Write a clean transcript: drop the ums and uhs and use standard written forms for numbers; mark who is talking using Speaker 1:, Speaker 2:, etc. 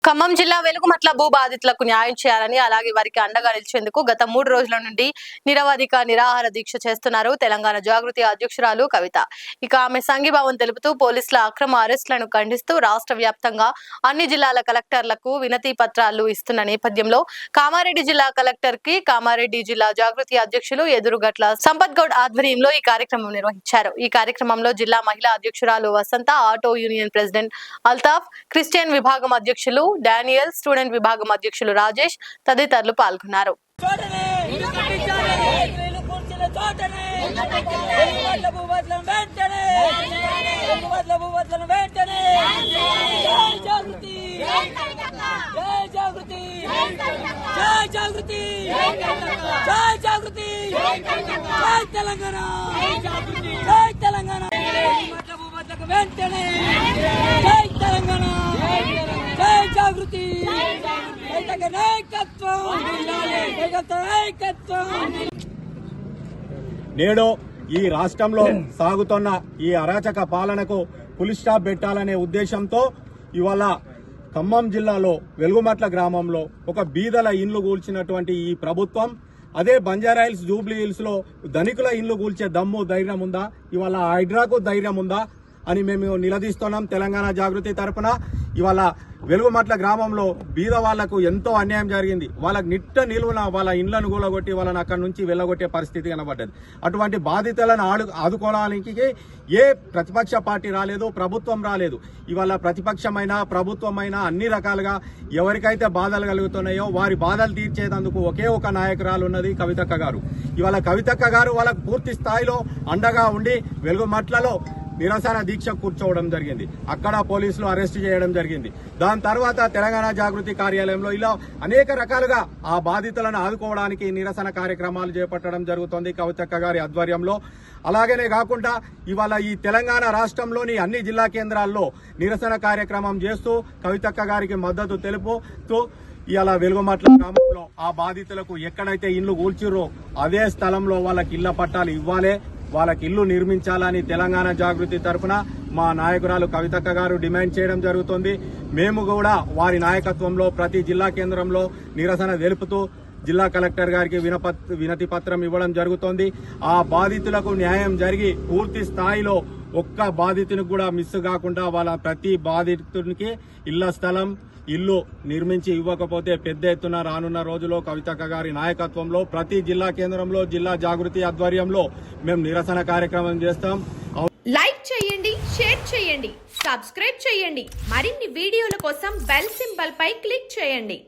Speaker 1: ఖమ్మం జిల్లా వెలుగుమట్ల భూ బాధితులకు న్యాయం చేయాలని అలాగే వారికి అండగా నిలిచేందుకు గత 3 రోజుల నుండి నిరవధిక నిరాహార దీక్ష చేస్తున్నారు తెలంగాణ జాగృతి అధ్యక్షురాలు కవిత. ఇక ఆమె సంఘీభావం తెలుపుతూ పోలీసుల అక్రమ అరెస్టులను ఖండిస్తూ రాష్ట్ర వ్యాప్తంగా అన్ని జిల్లాల కలెక్టర్లకు వినతి పత్రాలు ఇస్తున్న నేపథ్యంలో కామారెడ్డి జిల్లా కలెక్టర్ కి కామారెడ్డి జిల్లా జాగృతి అధ్యక్షులు ఎదురుగట్ల సంపత్ గౌడ్ ఆధ్వర్యంలో ఈ కార్యక్రమం నిర్వహించారు. ఈ కార్యక్రమంలో జిల్లా మహిళా అధ్యక్షురాలు Vasantha, auto union president Altaf, Christian విభాగం అధ్యక్షులు డానియల్, స్టూడెంట్ విభాగం అధ్యక్షులు రాజేష్ తదితరులు పాల్గొన్నారు.
Speaker 2: నేడు ఈ రాష్ట్రంలో సాగుతున్న ఈ అరాచక పాలనకు ఫుల్ స్టాప్ పెట్టాలనే ఉద్దేశంతో ఇవాళ ఖమ్మం జిల్లాలో వెలుగుమట్ల గ్రామంలో ఒక బీదల ఇండ్లు కూల్చినటువంటి ఈ ప్రభుత్వం అదే బంజారాహిల్స్, జూబ్లీ హిల్స్ లో ధనికుల ఇండ్లు కూల్చే దమ్ము, ధైర్యం ఉందా? ఇవాళ హైడ్రాకు ధైర్యం ఉందా అని మేము నిలదీస్తున్నాం. తెలంగాణ జాగృతి తరఫున ఇవాళ వెలుగుమట్ల గ్రామంలో బీద వాళ్లకు ఎంతో అన్యాయం జరిగింది. వాళ్ళకి నిట్ట నిలువున వాళ్ళ ఇండ్లను కూలగొట్టి వాళ్ళని అక్కడి నుంచి వెళ్ళగొట్టే పరిస్థితి కనబడ్డది. అటువంటి బాధితులను ఆదుకోవడానికి ఏ ప్రతిపక్ష పార్టీ రాలేదు, ప్రభుత్వం రాలేదు. ఇవాళ ప్రతిపక్షమైన ప్రభుత్వమైన అన్ని రకాలుగా ఎవరికైతే బాధలు కలుగుతున్నాయో వారి బాధలు తీర్చేందుకు ఒకే ఒక నాయకురాలు ఉన్నది, కవితక్క గారు. ఇవాళ కవితక్క గారు వాళ్ళకు పూర్తి స్థాయిలో అండగా ఉండి వెలుగుమట్లలో నిరసన దీక్ష కూర్చోవడం జరిగింది. అక్కడ పోలీసులు అరెస్ట్ చేయడం జరిగింది. దాని తర్వాత తెలంగాణ జాగృతి కార్యాలయంలో ఇలా అనేక రకాలుగా ఆ బాధితులను ఆదుకోవడానికి నిరసన కార్యక్రమాలు చేపట్టడం జరుగుతోంది కవితక్క గారి ఆధ్వర్యంలో. అలాగనే కాకుండా ఇవాళ ఈ తెలంగాణ రాష్ట్రంలోని అన్ని జిల్లా కేంద్రాల్లో నిరసన కార్యక్రమం చేస్తూ కవితక్క గారికి మద్దతు తెలుపుతూ ఇలా వెలుగుమట్ల గ్రామంలో ఆ బాధితులకు ఎక్కడైతే ఇల్లు కూల్చిర్రో అదే స్థలంలో వాళ్ళకి ఇళ్ల పట్టాలు ఇవ్వాలి, వాళ్ళకి ఇల్లు నిర్మించాలని తెలంగాణ జాగృతి తరఫున మా నాయకురాలు కవితక్క గారు డిమాండ్ చేయడం జరుగుతుంది. మేము కూడా వారి నాయకత్వంలో ప్రతి జిల్లా కేంద్రంలో నిరసన తెలుపుతూ జిల్లా కలెక్టర్ గారికి వినతి పత్రం ఇవ్వడం జరుగుతోంది. ఆ బాధితులకు న్యాయం జరిగి పూర్తి స్థాయిలో ఒక్క బాధితునికి కూడా మిస్ కాకుండా వాళ్ళ ప్రతి బాధితునికి ఇళ్ల స్థలం, ఇల్లు నిర్మించి ఇవ్వకపోతే పెద్ద ఎత్తున రానున్న రోజుల్లో కవితక్క గారి నాయకత్వంలో ప్రతి జిల్లా కేంద్రంలో జిల్లా జాగృతి ఆధ్వర్యంలో మేము నిరసన కార్యక్రమం చేస్తాం.
Speaker 3: లైక్ చేయండి, షేర్ చేయండి, సబ్స్క్రైబ్ చేయండి. మరిన్ని వీడియోల కోసం బెల్ సింబల్ పై క్లిక్ చేయండి.